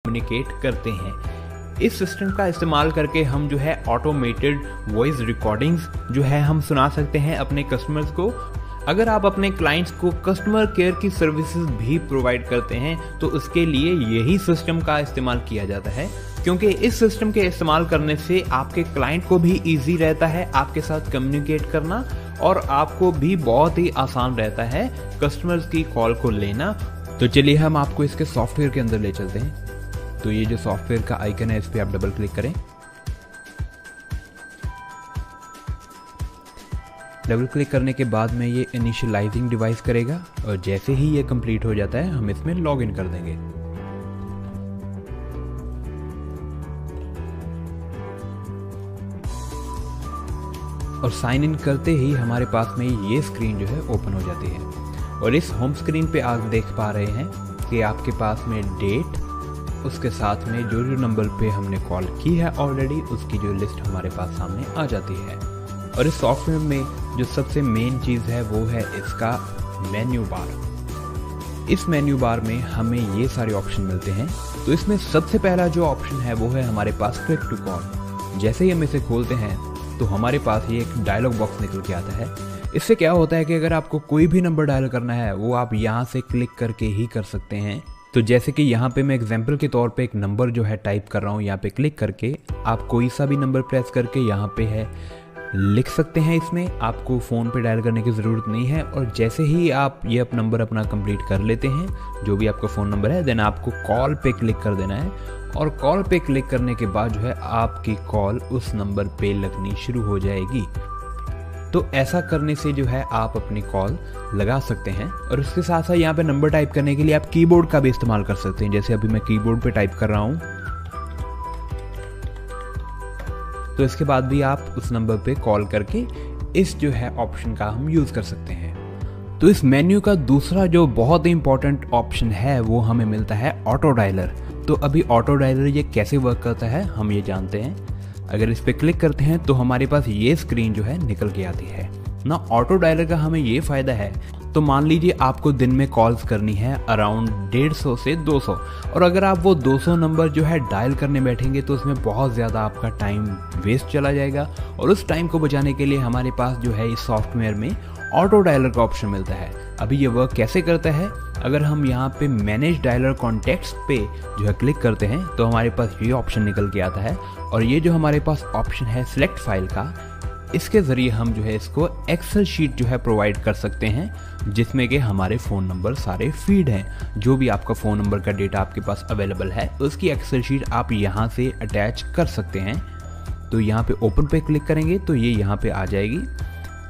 Communicate करते हैं। इस सिस्टम का इस्तेमाल करके हम जो है ऑटोमेटेड वॉइस रिकॉर्डिंग्स जो है हम सुना सकते हैं अपने कस्टमर्स को। अगर आप अपने क्लाइंट्स को कस्टमर केयर की सर्विसेज भी प्रोवाइड करते हैं तो उसके लिए यही सिस्टम का इस्तेमाल किया जाता है, क्योंकि इस सिस्टम के इस्तेमाल करने से आपके क्लाइंट को भी इजी रहता है आपके साथ कम्युनिकेट करना और आपको भी बहुत ही आसान रहता है कस्टमर्स की कॉल को लेना। तो चलिए हम आपको इसके सॉफ्टवेयर के अंदर ले चलते हैं। तो ये जो सॉफ्टवेयर का आइकन है इस पर आप डबल क्लिक करें। डबल क्लिक करने के बाद में ये इनिशियलाइजिंग डिवाइस करेगा और जैसे ही ये कंप्लीट हो जाता है हम इसमें लॉग इन कर देंगे। और साइन इन करते ही हमारे पास में ये स्क्रीन जो है ओपन हो जाती है और इस होम स्क्रीन पे आप देख पा रहे हैं कि आपके पास में डेट, उसके साथ में जो नंबर पे हमने कॉल की है ऑलरेडी उसकी जो लिस्ट हमारे पास सामने आ जाती है। और इस सॉफ्टवेयर में जो सबसे मेन चीज़ है वो है इसका मेन्यू बार। इस मेन्यू बार में हमें ये सारे ऑप्शन मिलते हैं। तो इसमें सबसे पहला जो ऑप्शन है वो है हमारे पास क्लिक टू कॉल। जैसे ही हम इसे खोलते हैं तो हमारे पास ये एक डायलॉग बॉक्स निकल के आता है। इससे क्या होता है कि अगर आपको कोई भी नंबर डायल करना है वो आप यहाँ से क्लिक करके ही कर सकते हैं। तो जैसे कि यहाँ पे मैं एग्जांपल के तौर पे एक नंबर जो है टाइप कर रहा हूँ, यहाँ पे क्लिक करके आप कोई सा भी नंबर प्रेस करके यहाँ पे है लिख सकते हैं। इसमें आपको फ़ोन पे डायल करने की ज़रूरत नहीं है। और जैसे ही आप ये नंबर अपना कंप्लीट कर लेते हैं जो भी आपका फ़ोन नंबर है, देन आपको कॉल पे क्लिक कर देना है। और कॉल पे क्लिक करने के बाद जो है आपकी कॉल उस नंबर पे लगनी शुरू हो जाएगी। तो ऐसा करने से जो है आप अपनी कॉल लगा सकते हैं। और उसके साथ साथ यहाँ पे नंबर टाइप करने के लिए आप कीबोर्ड का भी इस्तेमाल कर सकते हैं। जैसे अभी मैं कीबोर्ड पे टाइप कर रहा हूँ तो इसके बाद भी आप उस नंबर पे कॉल करके इस जो है ऑप्शन का हम यूज़ कर सकते हैं। तो इस मेन्यू का दूसरा जो बहुत ही इंपॉर्टेंट ऑप्शन है वो हमें मिलता है ऑटो डायलर। तो अभी ऑटो डायलर ये कैसे वर्क करता है हम ये जानते हैं। अगर इस पर क्लिक करते हैं तो हमारे पास ये स्क्रीन जो है निकल के आती है ना। ऑटो डायलर का हमें ये फ़ायदा है, तो मान लीजिए आपको दिन में कॉल्स करनी है अराउंड 150 से 200 और अगर आप वो 200 नंबर जो है डायल करने बैठेंगे तो उसमें बहुत ज़्यादा आपका टाइम वेस्ट चला जाएगा। और उस टाइम को बचाने के लिए हमारे पास जो है इस सॉफ्टवेयर में ऑटो डायलर का ऑप्शन मिलता है। अभी ये वर्क कैसे करता है, अगर हम यहाँ पे मैनेज डायलर कॉन्टेक्ट्स पे जो है क्लिक करते हैं तो हमारे पास ये ऑप्शन निकल के आता है। और ये जो हमारे पास ऑप्शन है सिलेक्ट फाइल का, इसके ज़रिए हम जो है इसको एक्सेल शीट जो है प्रोवाइड कर सकते हैं जिसमें कि हमारे फ़ोन नंबर सारे फीड हैं। जो भी आपका फ़ोन नंबर का डेटा आपके पास अवेलेबल है उसकी एक्सेल शीट आप यहाँ से अटैच कर सकते हैं। तो यहाँ पे ओपन पे क्लिक करेंगे तो ये यहाँ पे आ जाएगी।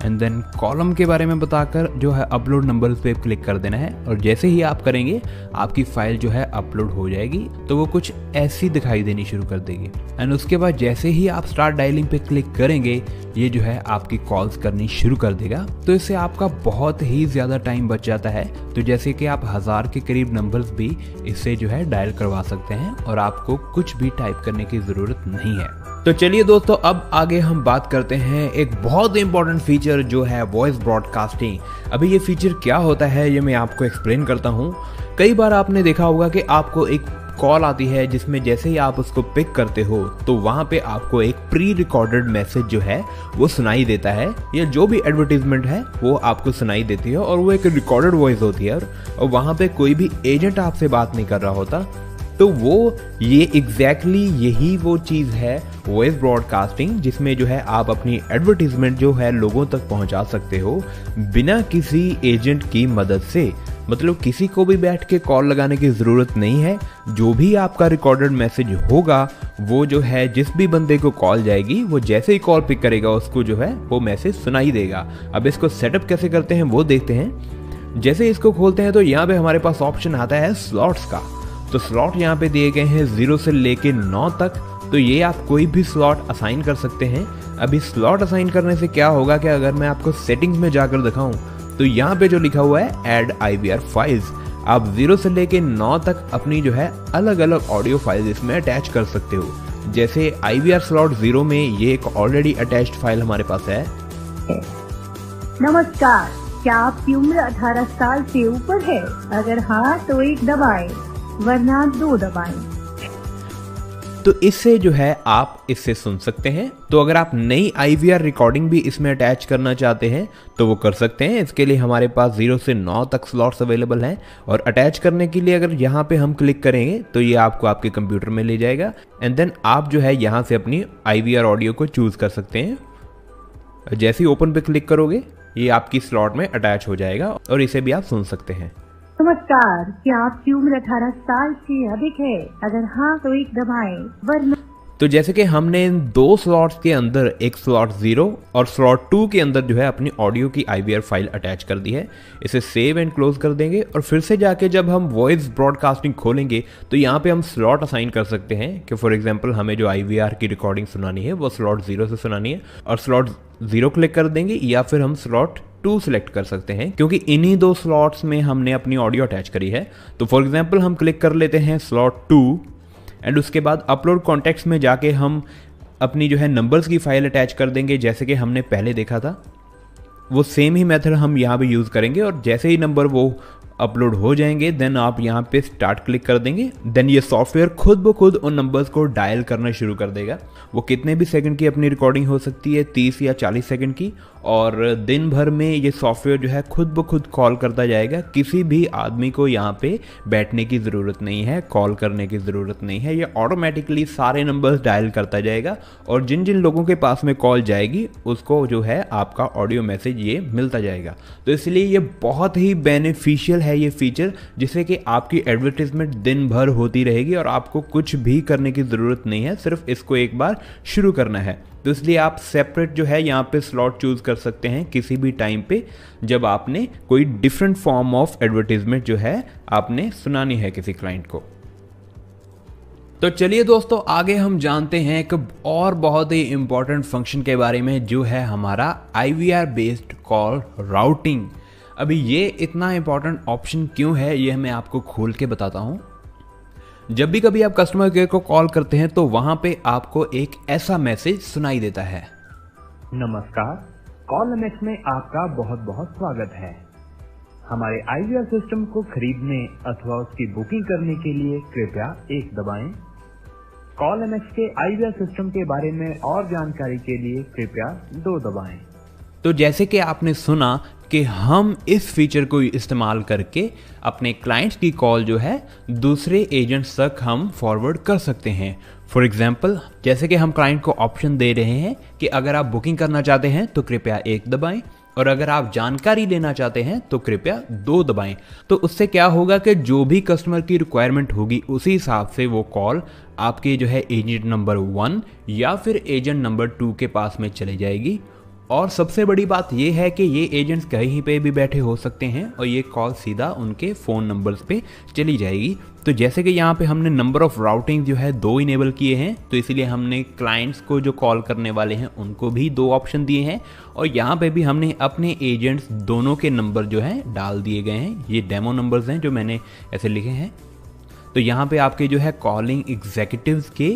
एंड देन कॉलम के बारे में बताकर जो है अपलोड नंबर पे क्लिक कर देना है और जैसे ही आप करेंगे आपकी फाइल जो है अपलोड हो जाएगी। तो वो कुछ ऐसी दिखाई देनी शुरू कर देगी। एंड उसके बाद जैसे ही आप स्टार्ट डायलिंग पे क्लिक करेंगे ये जो है आपकी कॉल्स करनी शुरू कर देगा। तो इससे आपका बहुत ही ज़्यादा टाइम बच जाता है। तो जैसे कि आप 1000 के करीब नंबर्स भी इससे जो है डायल करवा सकते हैं और आपको कुछ भी टाइप करने की ज़रूरत नहीं है। तो चलिए दोस्तों अब आगे हम बात करते हैं एक बहुत इंपॉर्टेंट फीचर जो है वॉइस ब्रॉडकास्टिंग। अभी ये फीचर क्या होता है ये मैं आपको एक्सप्लेन करता हूँ। कई बार आपने देखा होगा कि आपको एक कॉल आती है जिसमें जैसे ही आप उसको पिक करते हो तो वहाँ पे आपको एक प्री रिकॉर्डेड मैसेज जो है वो सुनाई देता है, या जो भी एडवर्टीजमेंट है वो आपको सुनाई देती है और वो एक रिकॉर्डेड वॉइस होती है और वहाँ पे कोई भी एजेंट आपसे बात नहीं कर रहा होता। तो वो ये एग्जैक्टली यही वो चीज़ है वॉइस ब्रॉडकास्टिंग जिसमें जो है आप अपनी एडवर्टीजमेंट जो है लोगों तक पहुंचा सकते हो बिना किसी एजेंट की मदद से। मतलब किसी को भी बैठ के कॉल लगाने की ज़रूरत नहीं है। जो भी आपका रिकॉर्डेड मैसेज होगा वो जो है जिस भी बंदे को कॉल जाएगी वो जैसे ही कॉल पिक करेगा उसको जो है वो मैसेज सुनाई देगा। अब इसको सेटअप कैसे करते हैं वो देखते हैं। जैसे इसको खोलते हैं तो यहाँ पे हमारे पास ऑप्शन आता है स्लॉट्स का। तो स्लॉट यहाँ पे दिए गए हैं 0 से लेके 9 तक। तो ये आप कोई भी स्लॉट असाइन कर सकते हैं। अभी स्लॉट असाइन करने से क्या होगा कि अगर मैं आपको सेटिंग्स में जाकर दिखाऊं तो यहाँ पे जो लिखा हुआ है ऐड IVR फाइल्स, आप 0 से लेके 9 तक अपनी जो है अलग अलग ऑडियो फाइल्स इसमें अटैच कर सकते हो। जैसे IVR स्लॉट 0 में ये एक ऑलरेडी अटैच्ड फाइल हमारे पास है। नमस्कार, क्या आपकी उम्र 18 साल से ऊपर है? अगर हाँ तो 1 दबाएं, वरना 2 दबाएं। तो इससे जो है आप इससे सुन सकते हैं। तो अगर आप नई IVR रिकॉर्डिंग भी इसमें अटैच करना चाहते हैं तो वो कर सकते हैं। इसके लिए हमारे पास 0 से 9 तक स्लॉट्स अवेलेबल हैं और अटैच करने के लिए अगर यहाँ पे हम क्लिक करेंगे तो ये आपको आपके कंप्यूटर में ले जाएगा एंड देन आप जो है यहाँ से अपनी IVR ऑडियो को चूज कर सकते हैं। जैसे ही ओपन पे क्लिक करोगे ये आपकी स्लॉट में अटैच हो जाएगा और इसे भी आप सुन सकते हैं। नमस्कार, क्या आपकी उम्र 18 साल से अधिक है? अगर हाँ तो 1 दबाएं, वरना। तो जैसे कि हमने इन 2 स्लॉट्स के अंदर एक स्लॉट 0 और स्लॉट 2 के अंदर जो है अपनी ऑडियो की IVR फाइल अटैच कर दी है। इसे सेव एंड क्लोज कर देंगे और फिर से जाके जब हम वॉइस ब्रॉडकास्टिंग खोलेंगे तो यहाँ पे हम स्लॉट असाइन कर सकते हैं कि फॉर एग्जांपल हमें जो IVR की रिकॉर्डिंग सुनानी है वो स्लॉट 0 से सुनानी है और स्लॉट 0 क्लिक कर देंगे या फिर हम स्लॉट 2 सिलेक्ट कर सकते हैं क्योंकि इन्हीं 2 स्लॉट्स में हमने अपनी ऑडियो अटैच करी है। तो फॉर एग्जांपल हम क्लिक कर लेते हैं स्लॉट 2 एंड उसके बाद अपलोड कॉन्टेक्ट्स में जाके हम अपनी जो है नंबर्स की फाइल अटैच कर देंगे जैसे कि हमने पहले देखा था। वो सेम ही मेथड हम यहाँ पे यूज़ करेंगे और जैसे ही नंबर वो अपलोड हो जाएंगे देन आप यहाँ पे स्टार्ट क्लिक कर देंगे। देन ये सॉफ्टवेयर खुद ब खुद उन नंबर्स को डायल करना शुरू कर देगा। वो कितने भी सेकंड की अपनी रिकॉर्डिंग हो सकती है, 30 या 40 सेकंड की, और दिन भर में ये सॉफ्टवेयर जो है खुद ब खुद कॉल करता जाएगा। किसी भी आदमी को यहाँ पे बैठने की ज़रूरत नहीं है, कॉल करने की ज़रूरत नहीं है। ये ऑटोमेटिकली सारे नंबर्स डायल करता जाएगा और जिन जिन लोगों के पास में कॉल जाएगी उसको जो है आपका ऑडियो मैसेज ये मिलता जाएगा। तो इसलिए ये बहुत ही बेनिफिशियल है ये फीचर, जिससे कि आपकी एडवर्टीजमेंट दिन भर होती रहेगी और आपको कुछ भी करने की ज़रूरत नहीं है, सिर्फ इसको एक बार शुरू करना है। तो इसलिए आप सेपरेट जो है यहाँ पे स्लॉट चूज कर सकते हैं किसी भी टाइम पे जब आपने कोई डिफरेंट फॉर्म ऑफ एडवर्टीजमेंट जो है आपने सुनानी है किसी क्लाइंट को। तो चलिए दोस्तों आगे हम जानते हैं एक और बहुत ही इंपॉर्टेंट फंक्शन के बारे में जो है हमारा IVR बेस्ड कॉल राउटिंग। अभी ये इतना इंपॉर्टेंट ऑप्शन क्यों है ये मैं आपको खोल के बताता हूँ। जब भी कभी आप कस्टमर केयर को कॉल करते हैं तो वहां पे आपको एक ऐसा मैसेज सुनाई देता है। नमस्कार, कॉल MX में आपका बहुत बहुत स्वागत है। हमारे IVR सिस्टम को खरीदने अथवा उसकी बुकिंग करने के लिए कृपया 1 दबाएं। कॉल MX के IVR सिस्टम के बारे में और जानकारी के लिए कृपया 2 दबाएं। तो जैसे कि आपने सुना कि हम इस फीचर को इस्तेमाल करके अपने क्लाइंट्स की कॉल जो है दूसरे एजेंट्स तक हम फॉरवर्ड कर सकते हैं। फॉर एग्जांपल जैसे कि हम क्लाइंट को ऑप्शन दे रहे हैं कि अगर आप बुकिंग करना चाहते हैं तो कृपया 1 दबाएं और अगर आप जानकारी लेना चाहते हैं तो कृपया 2 दबाएं। तो उससे क्या होगा कि जो भी कस्टमर की रिक्वायरमेंट होगी उसी हिसाब से वो कॉल आपके जो है एजेंट नंबर 1 या फिर एजेंट नंबर 2 के पास में चली जाएगी। और सबसे बड़ी बात यह है कि ये एजेंट्स कहीं पे भी बैठे हो सकते हैं और ये कॉल सीधा उनके फ़ोन नंबर्स पे चली जाएगी। तो जैसे कि यहाँ पे हमने नंबर ऑफ़ राउटिंग जो है 2 इनेबल किए हैं, तो इसीलिए हमने क्लाइंट्स को जो कॉल करने वाले हैं उनको भी 2 ऑप्शन दिए हैं और यहाँ पे भी हमने अपने एजेंट्स दोनों के नंबर जो हैं डाल दिए गए हैं। ये डेमो नंबर्स हैं जो मैंने ऐसे लिखे हैं। तो यहाँ पे आपके जो है कॉलिंग एग्जीक्यूटिव्स के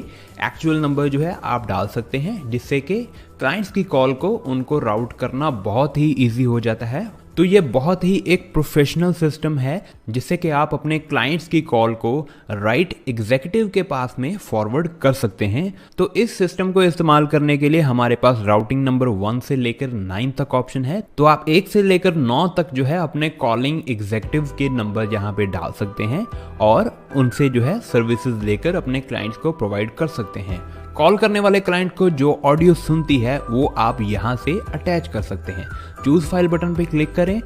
एक्चुअल नंबर जो है आप डाल सकते हैं, जिससे कि क्लाइंट्स की कॉल को उनको राउट करना बहुत ही इजी हो जाता है। तो ये बहुत ही एक प्रोफेशनल सिस्टम है जिससे कि आप अपने क्लाइंट्स की कॉल को राइट एग्जीक्यूटिव के पास में फॉरवर्ड कर सकते हैं। तो इस सिस्टम को इस्तेमाल करने के लिए हमारे पास राउटिंग नंबर 1 से लेकर 9 तक ऑप्शन है। तो आप 1 से लेकर 9 तक जो है अपने कॉलिंग एग्जीक्यूटिव के नंबर यहाँ पे डाल सकते हैं और उनसे जो है सर्विसेज लेकर अपने क्लाइंट्स को प्रोवाइड कर सकते हैं। कॉल करने वाले क्लाइंट को जो ऑडियो सुनती है वो आप यहाँ से अटैच कर सकते हैं। चूज फाइल बटन पे क्लिक करें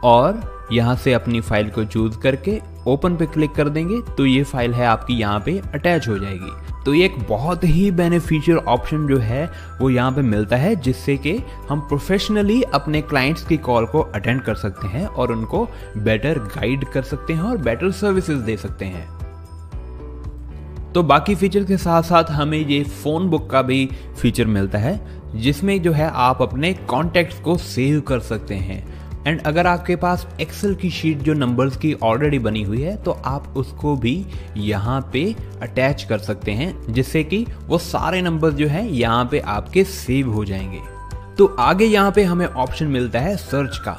और यहाँ से अपनी फाइल को चूज करके ओपन पे क्लिक कर देंगे तो ये फाइल है आपकी यहाँ पे अटैच हो जाएगी। तो ये एक बहुत ही बेनिफिशियल ऑप्शन जो है वो यहाँ पे मिलता है, जिससे कि हम प्रोफेशनली अपने क्लाइंट्स की कॉल को अटेंड कर सकते हैं और उनको बेटर गाइड कर सकते हैं और बेटर सर्विसेज दे सकते हैं। तो बाकी फीचर के साथ साथ हमें ये फ़ोन बुक का भी फीचर मिलता है, जिसमें जो है आप अपने कॉन्टैक्ट्स को सेव कर सकते हैं। एंड अगर आपके पास एक्सेल की शीट जो नंबर्स की ऑलरेडी बनी हुई है तो आप उसको भी यहाँ पे अटैच कर सकते हैं, जिससे कि वो सारे नंबर्स जो हैं यहाँ पे आपके सेव हो जाएंगे। तो आगे यहाँ पे हमें ऑप्शन मिलता है सर्च का।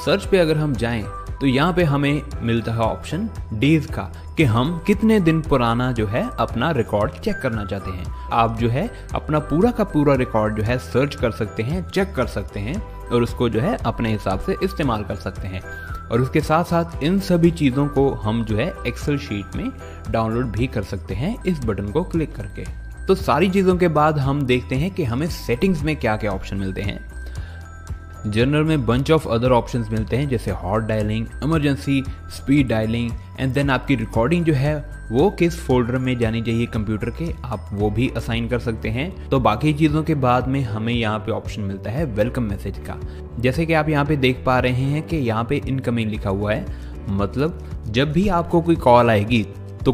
सर्च पे अगर हम जाएं तो यहाँ पे हमें मिलता है ऑप्शन डेज का, कि हम कितने दिन पुराना जो है अपना रिकॉर्ड चेक करना चाहते हैं। आप जो है अपना पूरा का पूरा रिकॉर्ड जो है सर्च कर सकते हैं, चेक कर सकते हैं और उसको जो है अपने हिसाब से इस्तेमाल कर सकते हैं। और उसके साथ साथ इन सभी चीज़ों को हम जो है एक्सेल शीट में डाउनलोड भी कर सकते हैं इस बटन को क्लिक करके। तो सारी चीज़ों के बाद हम देखते हैं कि हमें सेटिंग्स में क्या क्या ऑप्शन मिलते हैं। जनरल में बंच ऑफ अदर ऑप्शंस मिलते हैं, जैसे hot dialing, emergency, speed dialing and then आपकी रिकॉर्डिंग जो है वो किस फोल्डर में जानी चाहिए कंप्यूटर के, आप वो भी असाइन कर सकते हैं। तो बाकी चीज़ों के बाद में हमें यहाँ पे ऑप्शन मिलता है वेलकम मैसेज का। जैसे कि आप यहाँ पे देख पा रहे हैं कि यहाँ पे इनकमिंग लिखा हुआ है, मतलब जब भी आपको कोई कॉल आएगी तो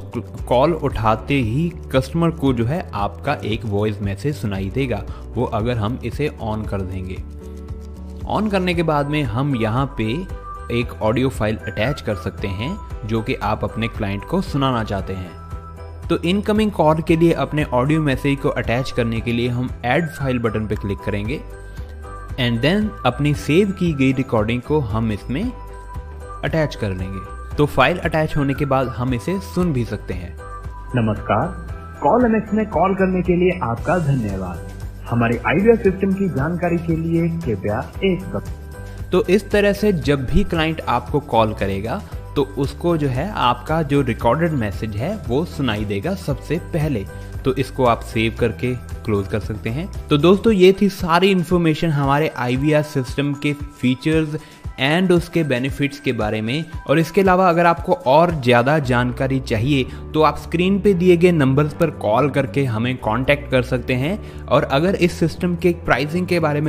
कॉल उठाते ही कस्टमर को जो है आपका एक वॉइस मैसेज सुनाई देगा, वो अगर हम इसे ऑन कर देंगे। ऑन करने के बाद में हम यहाँ पे एक ऑडियो फाइल अटैच कर सकते हैं जो कि आप अपने क्लाइंट को सुनाना चाहते हैं। तो इनकमिंग कॉल के लिए अपने ऑडियो मैसेज को अटैच करने के लिए हम ऐड फाइल बटन पे क्लिक करेंगे एंड देन अपनी सेव की गई रिकॉर्डिंग को हम इसमें अटैच कर लेंगे। तो फाइल अटैच होने के बाद हम इसे सुन भी सकते हैं। नमस्कार, कॉल में कॉल करने के लिए आपका धन्यवाद। हमारे आइडिया सिस्टम की जानकारी के लिए कृपया एक। तो इस तरह से जब भी क्लाइंट आपको कॉल करेगा तो उसको जो है आपका जो रिकॉर्डेड मैसेज है वो सुनाई देगा सबसे पहले। तो इसको आप सेव करके क्लोज कर सकते हैं। तो दोस्तों ये थी सारी इन्फॉर्मेशन हमारे IVR सिस्टम के फीचर्स एंड उसके बेनिफिट्स के बारे में। और इसके अलावा अगर आपको और ज़्यादा जानकारी चाहिए तो आप स्क्रीन पे दिए गए नंबर्स पर कॉल करके हमें कांटेक्ट कर सकते हैं। और अगर इस सिस्टम के प्राइसिंग के बारे में